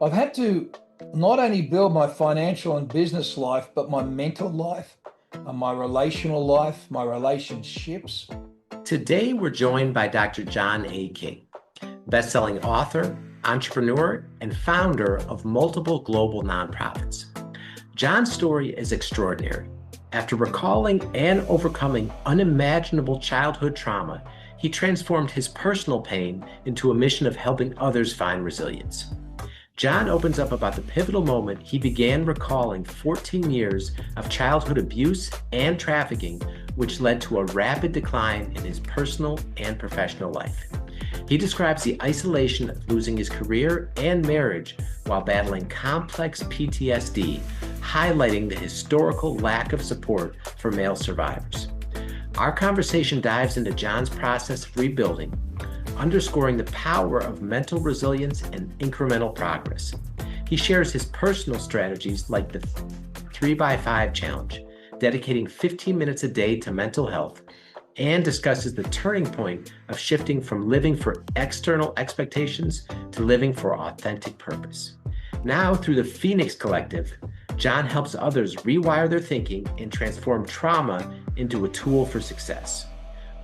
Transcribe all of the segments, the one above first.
I've had to not only build my financial and business life, but my mental life, my relational life, my relationships. Today, we're joined by Dr. John A. King, best-selling author, entrepreneur, and founder of multiple global nonprofits. John's story is extraordinary. After recalling and overcoming unimaginable childhood trauma, he transformed his personal pain into a mission of helping others find resilience. John opens up about the pivotal moment he began recalling 14 years of childhood abuse and trafficking, which led to a rapid decline in his personal and professional life. He describes the isolation of losing his career and marriage while battling complex PTSD, highlighting the historical lack of support for male survivors. Our conversation dives into John's process of rebuilding, underscoring the power of mental resilience and incremental progress. He shares his personal strategies like the 3x5 challenge, dedicating 15 minutes a day to mental health, and discusses the turning point of shifting from living for external expectations to living for authentic purpose. Now, through the Phoenix Collective, John helps others rewire their thinking and transform trauma into a tool for success.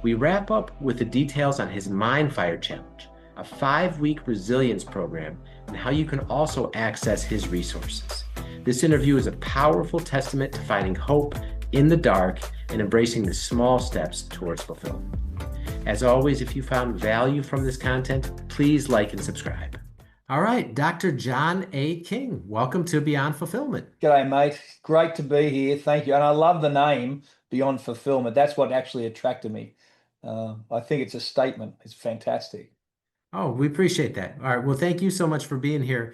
We wrap up with the details on his Mindfire Challenge, a 5-week resilience program, and how you can also access his resources. This interview is a powerful testament to finding hope in the dark and embracing the small steps towards fulfillment. As always, if you found value from this content, please like and subscribe. All right, Dr. John A. King, welcome to Beyond Fulfillment. G'day, mate. Great to be here. Thank you. And I love the name Beyond Fulfillment. That's what actually attracted me. I think it's a statement. It's fantastic. Oh, we appreciate that. All right. Well, thank you so much for being here,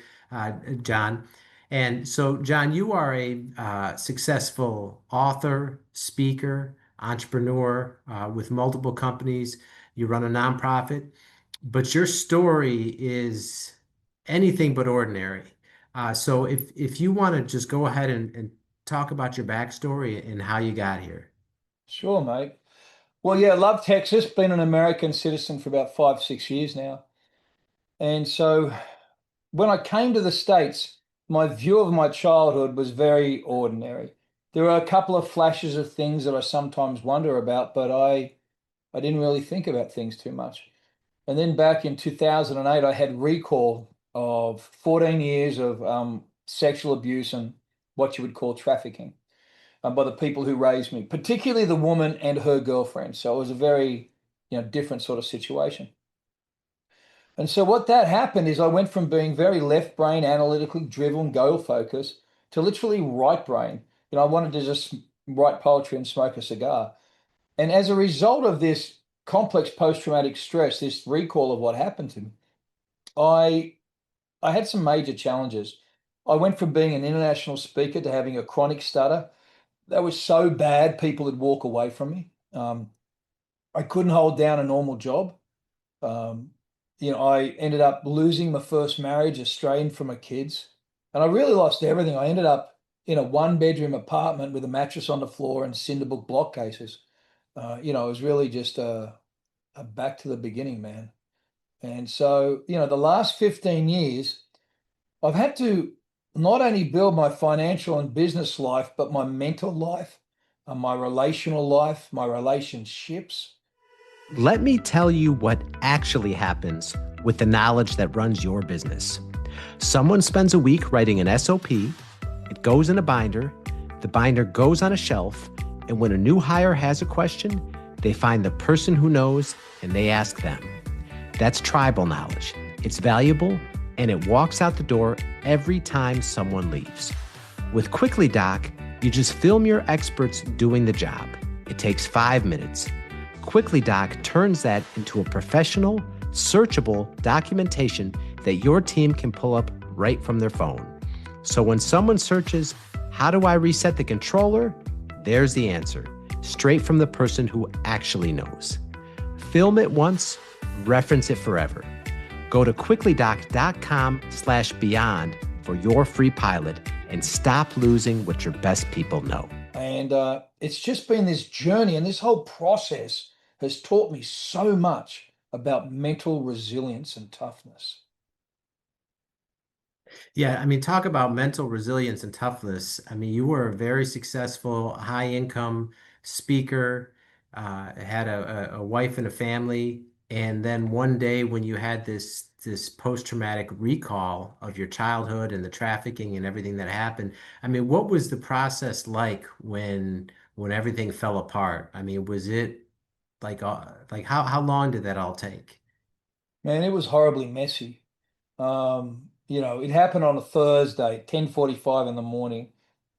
John. And so, John, you are a successful author, speaker, entrepreneur with multiple companies. You run a nonprofit, but your story is anything but ordinary. So, if you want to just go ahead and talk about your backstory and how you got here. Sure, mate. Well, yeah, love Texas. Been an American citizen for about 5, 6 years now. And so when I came to the States, my view of my childhood was very ordinary. There are a couple of flashes of things that I sometimes wonder about, but I didn't really think about things too much. And then back in 2008, I had recall of 14 years of sexual abuse and what you would call trafficking by the people who raised me, particularly the woman and her girlfriend. So it was a very, different sort of situation. And so what that happened is I went from being very left brain, analytically driven, goal focused to literally right brain. I wanted to just write poetry and smoke a cigar. And as a result of this complex post-traumatic stress, this recall of what happened to me, I I had some major challenges. I went from being an international speaker to having a chronic stutter. That was so bad, people would walk away from me. I couldn't hold down a normal job. Um, I ended up losing my first marriage, estranged from my kids, and I really lost everything. I ended up in a one-bedroom apartment with a mattress on the floor and cinder block block cases. It was really just a back to the beginning, man. And so, the last 15 years, I've had to not only build my financial and business life, but my mental life, my relational life, my relationships. Let me tell you what actually happens with the knowledge that runs your business. Someone spends a week writing an SOP, it goes in a binder, the binder goes on a shelf, and when a new hire has a question, they find the person who knows and they ask them. That's tribal knowledge. It's valuable and it walks out the door every time someone leaves. With Quickly Doc, you just film your experts doing the job. It takes 5 minutes. Quickly Doc turns that into a professional, searchable documentation that your team can pull up right from their phone. So when someone searches, how do I reset the controller? There's the answer, straight from the person who actually knows. Film it once, reference it forever. Go to quicklydoc.com/beyond for your free pilot and stop losing what your best people know. And it's just been this journey, and this whole process has taught me so much about mental resilience and toughness. Yeah, I mean, talk about mental resilience and toughness. I mean, you were a very successful, high income speaker, had a wife and a family, and then one day when you had this post-traumatic recall of your childhood and the trafficking and everything that happened, I mean, what was the process like when everything fell apart? I mean, was it like how long did that all take? Man, it was horribly messy. It happened on a Thursday, 10:45 in the morning.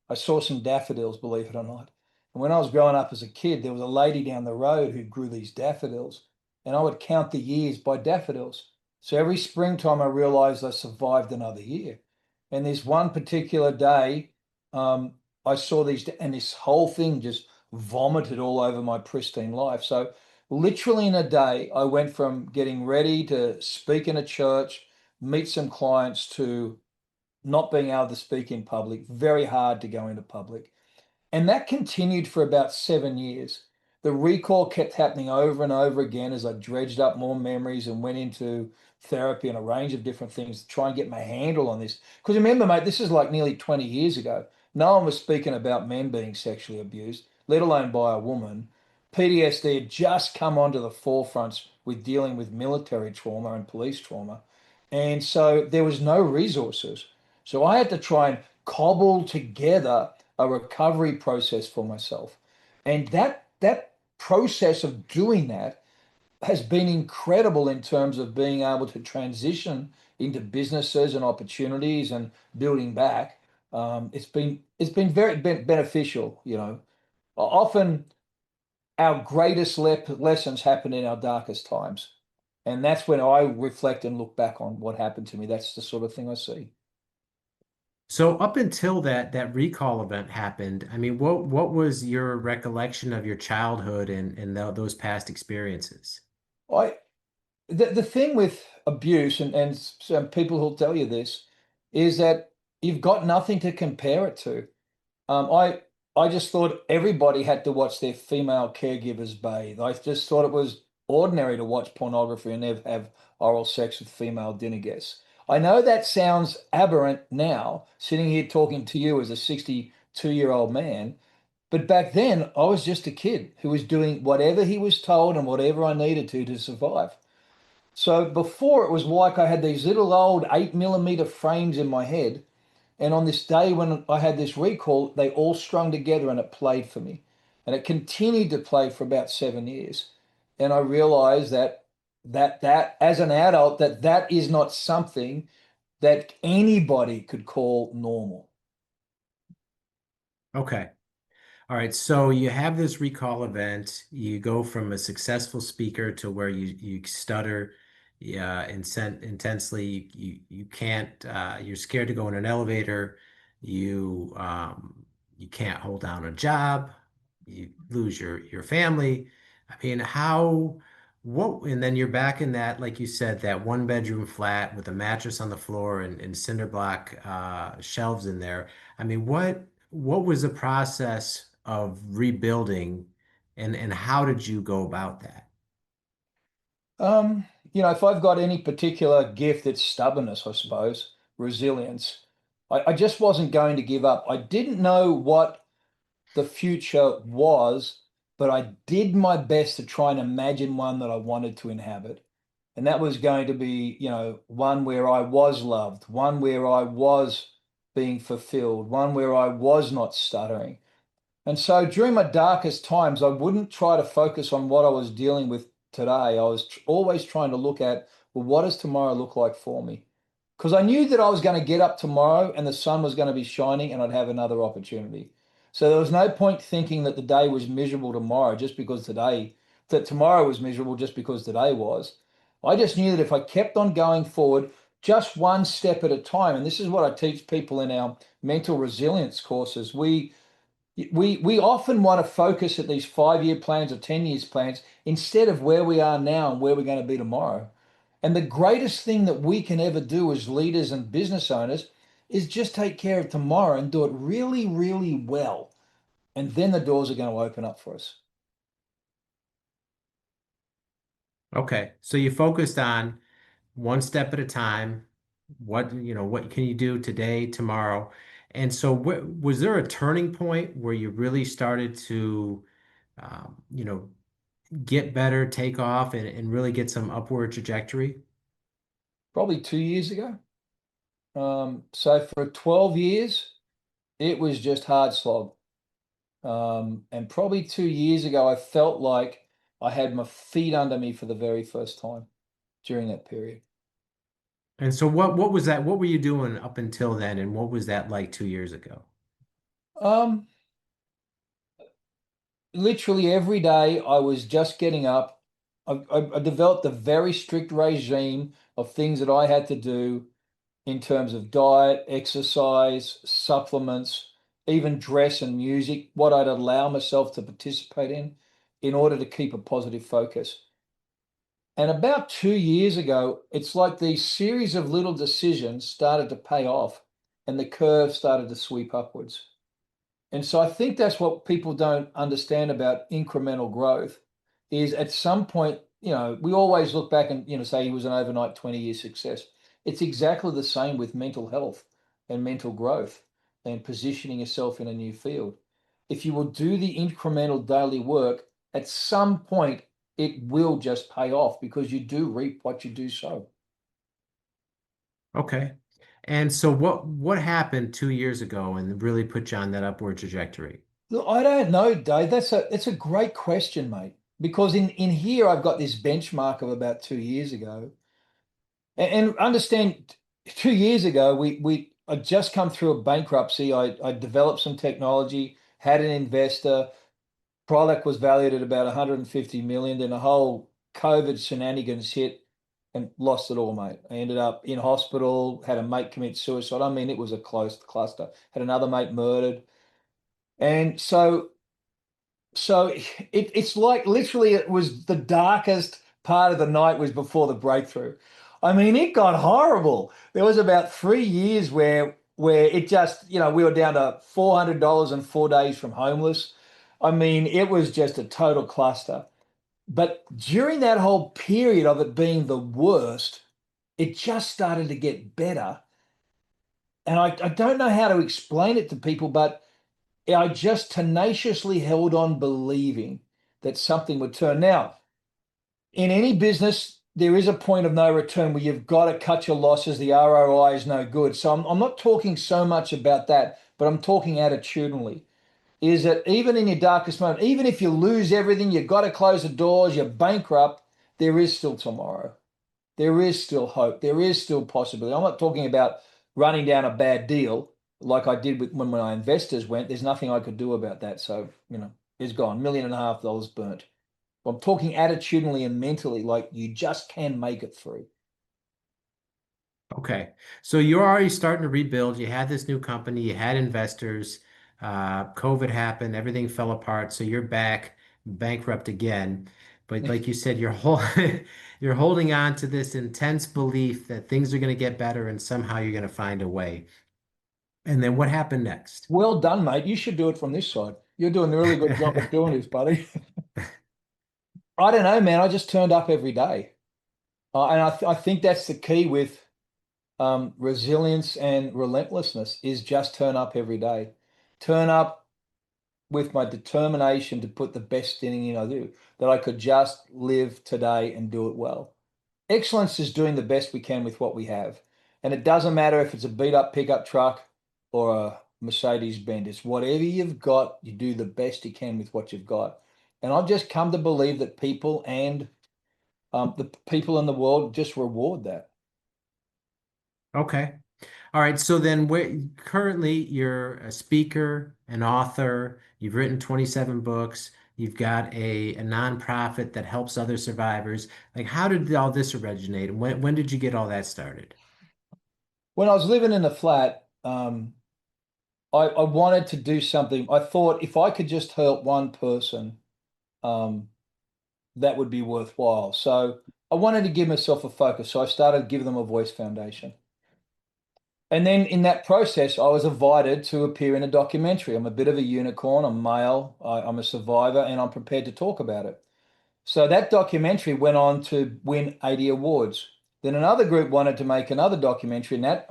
I saw some daffodils, believe it or not. And when I was growing up as a kid, there was a lady down the road who grew these daffodils, and I would count the years by daffodils. So every springtime, I realized I survived another year. And this one particular day, I saw these, and this whole thing just vomited all over my pristine life. So literally in a day, I went from getting ready to speak in a church, meet some clients, to not being able to speak in public, very hard to go into public. And that continued for about 7 years. The recall kept happening over and over again as I dredged up more memories and went into therapy and a range of different things to try and get my handle on this. Because remember, mate, this is like nearly 20 years ago. No one was speaking about men being sexually abused, let alone by a woman. PTSD had just come onto the forefronts with dealing with military trauma and police trauma. And so there was no resources. So I had to try and cobble together a recovery process for myself. And that process of doing that has been incredible in terms of being able to transition into businesses and opportunities and building back. It's been very beneficial. Often our greatest lessons happen in our darkest times, and that's when I reflect and look back on what happened to me. That's the sort of thing I see. So up until that recall event happened, I mean, what was your recollection of your childhood and those past experiences? I the thing with abuse, and some people who'll tell you this, is that you've got nothing to compare it to. Um, I I just thought everybody had to watch their female caregivers bathe. I just thought it was ordinary to watch pornography and have oral sex with female dinner guests. I know that sounds aberrant now, sitting here talking to you as a 62-year-old man, but back then I was just a kid who was doing whatever he was told and whatever I needed to survive. So before it was like I had these little old 8 millimeter frames in my head. And on this day when I had this recall, they all strung together and it played for me. And it continued to play for about 7 years. And I realized that as an adult, that is not something that anybody could call normal. Okay. All right. So you have this recall event. You go from a successful speaker to where you stutter, yeah, intensely. You can't. You're scared to go in an elevator. You can't hold down a job. You lose your family. I mean, how? What? And then you're back in that, like you said, that one bedroom flat with a mattress on the floor and cinder block shelves in there. I mean, what was the process of rebuilding and how did you go about that? Um, if I've got any particular gift, it's stubbornness, I suppose, resilience. I just wasn't going to give up. I didn't know what the future was, but I did my best to try and imagine one that I wanted to inhabit. And that was going to be, one where I was loved, one where I was being fulfilled, one where I was not stuttering. And so during my darkest times, I wouldn't try to focus on what I was dealing with today. I was always trying to look at, well, what does tomorrow look like for me? Because I knew that I was going to get up tomorrow and the sun was going to be shining and I'd have another opportunity. So there was no point thinking that the day was miserable tomorrow just because that tomorrow was miserable just because today was. I just knew that if I kept on going forward, just one step at a time, and this is what I teach people in our mental resilience courses. We often want to focus at these 5 year plans or 10 years plans instead of where we are now and where we're going to be tomorrow. And the greatest thing that we can ever do as leaders and business owners is just take care of tomorrow and do it really, really well. And then the doors are going to open up for us. Okay. So you focused on one step at a time, what can you do today, tomorrow? And so was there a turning point where you really started to, um, you know, get better, take off and really get some upward trajectory? Probably 2 years ago. So for 12 years, it was just hard slog. And probably 2 years ago, I felt like I had my feet under me for the very first time during that period. And so what was that? What were you doing up until then, and what was that like 2 years ago? Um, Literally every day, I was just getting up. I developed a very strict regime of things that I had to do in terms of diet, exercise, supplements, even dress and music, what I'd allow myself to participate in order to keep a positive focus. And about 2 years ago, it's like these series of little decisions started to pay off and the curve started to sweep upwards. And so I think that's what people don't understand about incremental growth is at some point, we always look back and, say he was an overnight 20-year success. It's exactly the same with mental health and mental growth and positioning yourself in a new field. If you will do the incremental daily work, at some point it will just pay off because you do reap what you do sow. Okay. And so what happened 2 years ago and really put you on that upward trajectory? Look, I don't know, Dave. That's a great question, mate. Because in here I've got this benchmark of about 2 years ago. And understand 2 years ago, we I just come through a bankruptcy. I developed some technology, had an investor, product was valued at about 150 million, then a whole COVID shenanigans hit and lost it all, mate. I ended up in hospital, had a mate commit suicide. I mean, it was a close cluster. Had another mate murdered. And so it's like literally it was the darkest part of the night was before the breakthrough. I mean, it got horrible. There was about 3 years where it just, we were down to $400 in 4 days from homeless. I mean, it was just a total cluster. But during that whole period of it being the worst, it just started to get better. And I don't know how to explain it to people, but I just tenaciously held on believing that something would turn. Now, in any business, there is a point of no return where you've got to cut your losses. The ROI is no good. So I'm not talking so much about that, but I'm talking attitudinally. Is that even in your darkest moment, even if you lose everything, you've got to close the doors, you're bankrupt, there is still tomorrow. There is still hope. There is still possibility. I'm not talking about running down a bad deal like I did when my investors went. There's nothing I could do about that. So, it's gone. $1.5 million burnt. I'm talking attitudinally and mentally, like you just can make it through. Okay. So you're already starting to rebuild. You had this new company, you had investors, COVID happened, everything fell apart. So you're back bankrupt again. But like you said, you're holding on to this intense belief that things are going to get better and somehow you're going to find a way. And then what happened next? Well done, mate. You should do it from this side. You're doing a really good job of doing this, buddy. I don't know, man. I just turned up every day. And I think that's the key with resilience and relentlessness is just turn up every day. Turn up with my determination to put the best thing in I do, that I could just live today and do it well. Excellence is doing the best we can with what we have. And it doesn't matter if it's a beat up pickup truck or a Mercedes Benz. It's whatever you've got, you do the best you can with what you've got. And I've just come to believe that people and the people in the world just reward that. Okay. All right. So then currently you're a speaker, an author, you've written 27 books, you've got a nonprofit that helps other survivors. Like, how did all this originate? And when did you get all that started? When I was living in a flat, I wanted to do something. I thought if I could just help one person, um, that would be worthwhile. So I wanted to give myself a focus. So I started giving them a voice foundation. And then in that process, I was invited to appear in a documentary. I'm a bit of a unicorn. I'm male. I'm a survivor, and I'm prepared to talk about it. So that documentary went on to win 80 awards. Then another group wanted to make another documentary, and that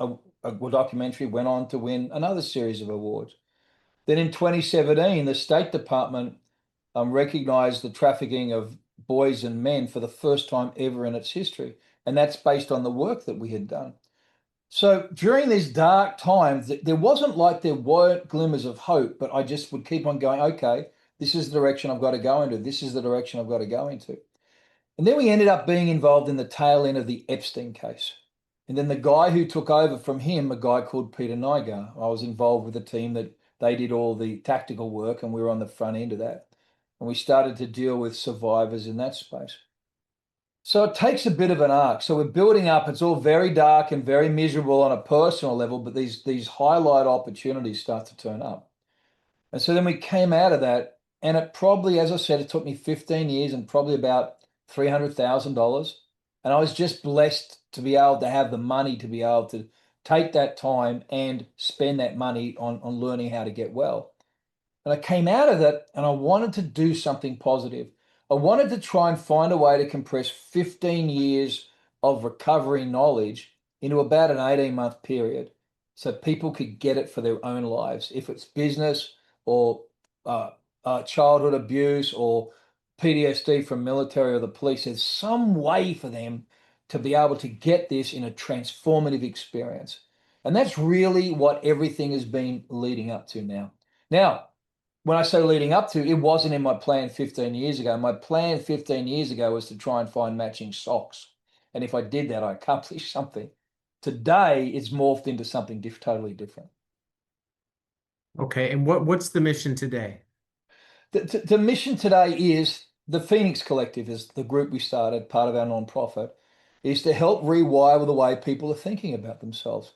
documentary went on to win another series of awards. Then in 2017, the State Department recognized the trafficking of boys and men for the first time ever in its history. And that's based on the work that we had done. So during these dark times, there wasn't like there weren't glimmers of hope, but I just would keep on going, okay, this is the direction I've got to go into. This is the direction I've got to go into. And then we ended up being involved in the tail end of the Epstein case. And then the guy who took over from him, a guy called Peter Nygaard, I was involved with a team that they did all the tactical work and we were on the front end of that. And we started to deal with survivors in that space. So it takes a bit of an arc. So we're building up. It's all very dark and very miserable on a personal level, but these highlight opportunities start to turn up. And so then we came out of that, and it probably, as I said, it took me 15 years and probably about $300,000. And I was just blessed to be able to have the money to be able to take that time and spend that money on learning how to get well. And I came out of that and I wanted to do something positive. I wanted to try and find a way to compress 15 years of recovery knowledge into about an 18-month period so people could get it for their own lives. If it's business or childhood abuse or PTSD from military or the police, there's some way for them to be able to get this in a transformative experience. And that's really what everything has been leading up to now. Now, when I say leading up to, it wasn't in my plan 15 years ago. My plan 15 years ago was to try and find matching socks. And if I did that, I accomplished something. Today, it's morphed into something totally different. Okay, and what's the mission today? The mission today is the Phoenix Collective, is the group we started, part of our nonprofit, is to help rewire the way people are thinking about themselves.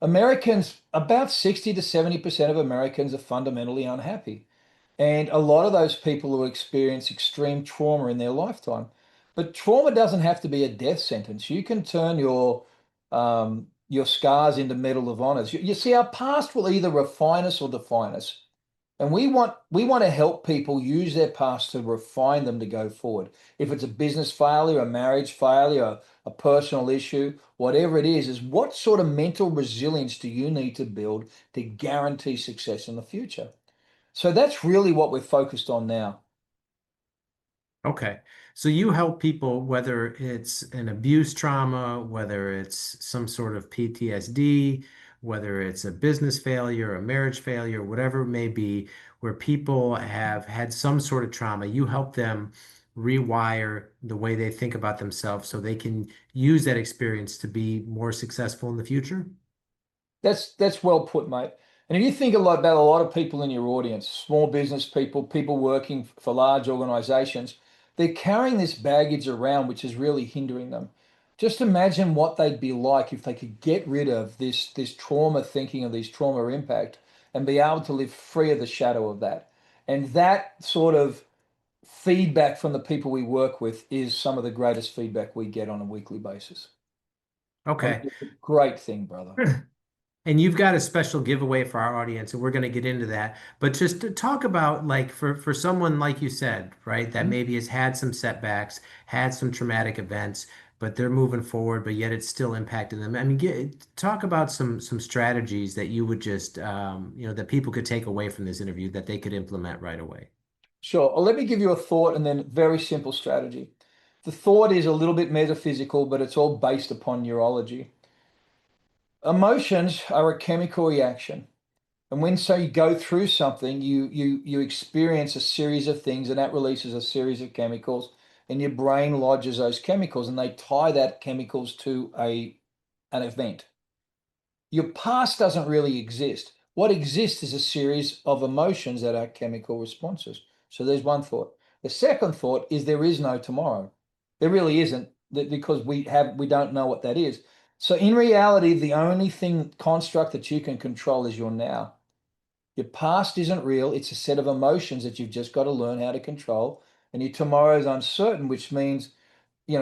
Americans, about 60 to 70% of Americans are fundamentally unhappy. And a lot of those people who experience extreme trauma in their lifetime. But trauma doesn't have to be a death sentence. You can turn your scars into Medal of Honors. You see, our past will either refine us or define us. And we want to help people use their past to refine them to go forward. If it's a business failure, a marriage failure, a personal issue, whatever it is what sort of mental resilience do you need to build to guarantee success in the future? So that's really what we're focused on now. Okay. So you help people, whether it's an abuse trauma, whether it's some sort of PTSD, whether it's a business failure, a marriage failure, whatever it may be, where people have had some sort of trauma, you help them rewire the way they think about themselves so they can use that experience to be more successful in the future. That's well put, mate. And if you think a lot about a lot of people in your audience, small business people, people working for large organizations, they're carrying this baggage around, which is really hindering them. Just imagine what they'd be like if they could get rid of this trauma thinking of this trauma impact and be able to live free of the shadow of that. And that sort of feedback from the people we work with is some of the greatest feedback we get on a weekly basis. I mean, Okay. it's a great thing, brother. And you've got a special giveaway for our audience, and we're going to get into that. But just to talk about, like, for someone like you said, right, that maybe has had some setbacks, had some traumatic events, but they're moving forward, but yet it's still impacting them. I mean, talk about some strategies that you would just, that people could take away from this interview that they could implement right away. Sure. Well, let me give you a thought and then very simple strategy. The thought is a little bit metaphysical, but it's all based upon neurology. Emotions are a chemical reaction. And when so you go through something, you experience a series of things, and that releases a series of chemicals, and your brain lodges those chemicals, and they tie that chemicals to an event. Your past doesn't really exist. What exists is a series of emotions that are chemical responses. So there's one thought. The second thought is there is no tomorrow. There really isn't because we don't know what that is. So in reality, the only thing construct that you can control is your now. Your past isn't real. It's a set of emotions that you've just got to learn how to control. And your tomorrow is uncertain, which means,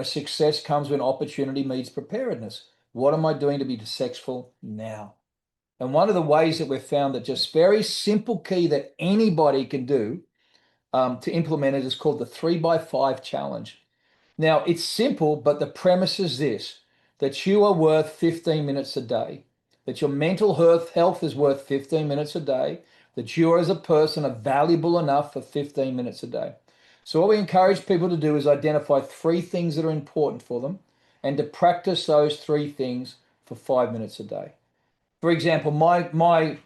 success comes when opportunity meets preparedness. What am I doing to be successful now? And one of the ways that we've found that just very simple key that anybody can do to implement it is called the 3x5 challenge. Now, it's simple, but the premise is this. that you are worth 15 minutes a day, that your mental health is worth 15 minutes a day, that you as a person are valuable enough for 15 minutes a day. So what we encourage people to do is identify 3 things that are important for them and to practice those 3 things for 5 minutes a day. For example, my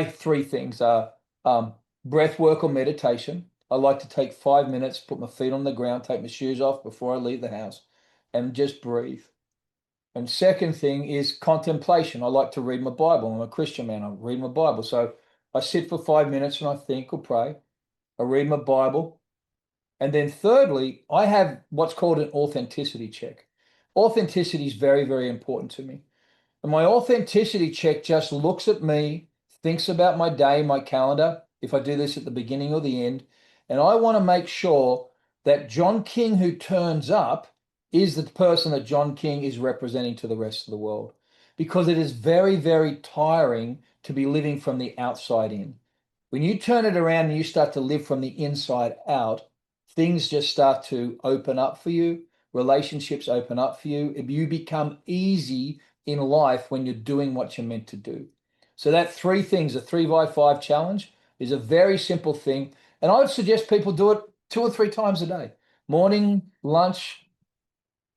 3 things are breath work or meditation. I like to take 5 minutes, put my feet on the ground, take my shoes off before I leave the house, and just breathe. And second thing is contemplation. I like to read my Bible. I'm a Christian man. I read my Bible. So I sit for 5 minutes and I think or pray. I read my Bible. And then thirdly, I have what's called an authenticity check. Authenticity is very, very important to me. And my authenticity check just looks at me, thinks about my day, my calendar, if I do this at the beginning or the end. And I want to make sure that John King, who turns up, is the person that John King is representing to the rest of the world. Because it is very, very tiring to be living from the outside in. When you turn it around and you start to live from the inside out, things just start to open up for you. Relationships open up for you. You become easy in life when you're doing what you're meant to do. So that 3 things, a 3x5 challenge, is a very simple thing. And I would suggest people do it 2 or 3 times a day. Morning, lunch,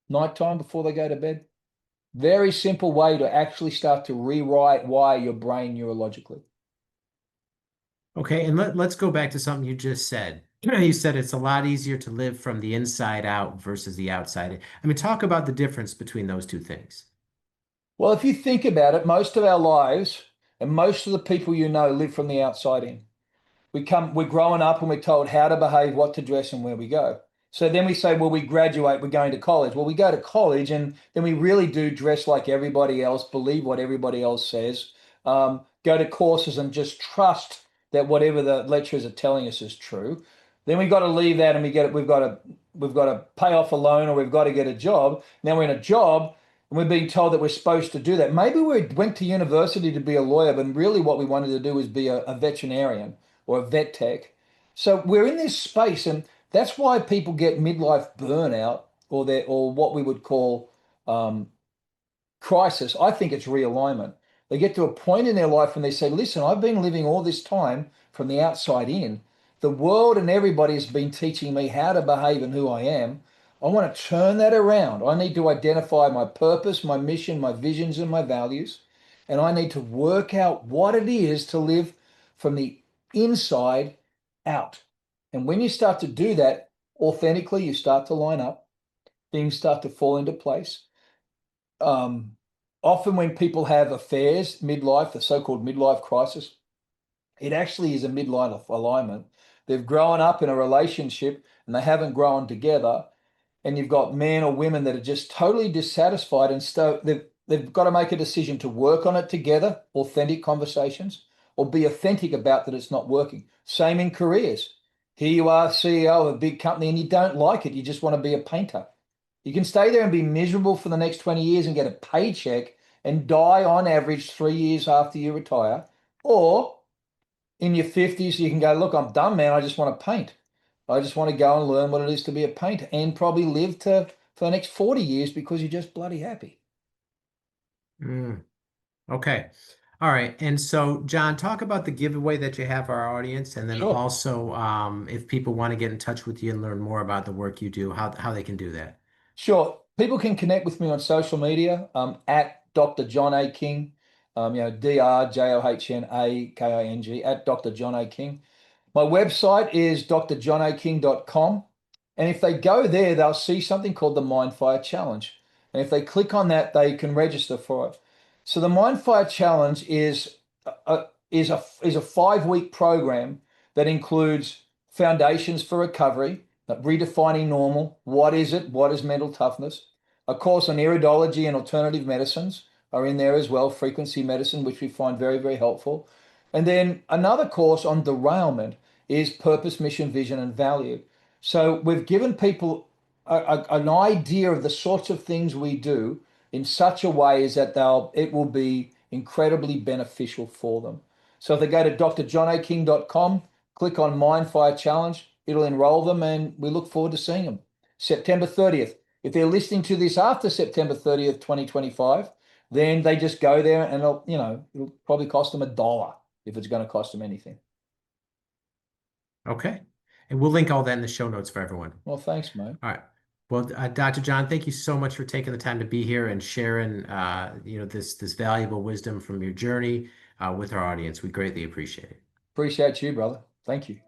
nighttime before they go to bed. Very simple way to actually start to rewrite wire your brain neurologically. Okay, and let's go back to something you just said. You said it's a lot easier to live from the inside out versus the outside in. I mean, talk about the difference between those two things. Well, if you think about it, most of our lives and most of the people you know live from the outside in. We're growing up and we're told how to behave, what to dress, and where we go. So then we say, well, we graduate, we're going to college. Well, we go to college and then we really do dress like everybody else, believe what everybody else says, go to courses and just trust that whatever the lecturers are telling us is true. Then we've got to leave that and we've got to pay off a loan or we've got to get a job. Now we're in a job and we're being told that we're supposed to do that. Maybe we went to university to be a lawyer, but really what we wanted to do was be a veterinarian or a vet tech. So we're in this space, and that's why people get midlife burnout or what we would call um, crisis. I think it's realignment. They get to a point in their life when they say, listen, I've been living all this time from the outside in. The world and everybody has been teaching me how to behave and who I am. I want to turn that around. I need to identify my purpose, my mission, my visions, and my values. And I need to work out what it is to live from the inside out. And when you start to do that authentically, you start to line up, things start to fall into place. Um, Often when people have affairs, midlife, the so-called midlife crisis, it actually is a midlife alignment. They've grown up in a relationship and they haven't grown together. And you've got men or women that are just totally dissatisfied and so they've got to make a decision to work on it together, authentic conversations, or be authentic about that it's not working. Same in careers. Here you are, CEO of a big company, and you don't like it. You just want to be a painter. You can stay there and be miserable for the next 20 years and get a paycheck and die on average 3 years after you retire. Or in your 50s, you can go, look, I'm done, man. I just want to paint. I just want to go and learn what it is to be a painter and probably live for the next 40 years because you're just bloody happy. Mm, okay. All right. And so, John, talk about the giveaway that you have for our audience, and then Sure. also if people want to get in touch with you and learn more about the work you do, how they can do that. Sure. People can connect with me on social media at Dr. John A. King, DrJohnAKing, at Dr. John A. King. My website is drjohnaking.com. And if they go there, they'll see something called the Mindfire Challenge. And if they click on that, they can register for it. So the Mindfire Challenge is a 5-week program that includes foundations for recovery, redefining normal. What is it? What is mental toughness? A course on iridology and alternative medicines are in there as well, frequency medicine, which we find very, very helpful. And then another course on derailment is purpose, mission, vision, and value. So we've given people an idea of the sorts of things we do in such a way as that it will be incredibly beneficial for them. So if they go to drjohnaking.com, click on Mindfire Challenge, it'll enroll them, and we look forward to seeing them. September 30th, If they're listening to this after September 30th, 2025, then they just go there and it'll probably cost them $1 if it's going to cost them anything. Okay. And we'll link all that in the show notes for everyone. Well, thanks, mate. All right. Well, Dr. John, thank you so much for taking the time to be here and sharing, this valuable wisdom from your journey with our audience. We greatly appreciate it. Appreciate you, brother. Thank you.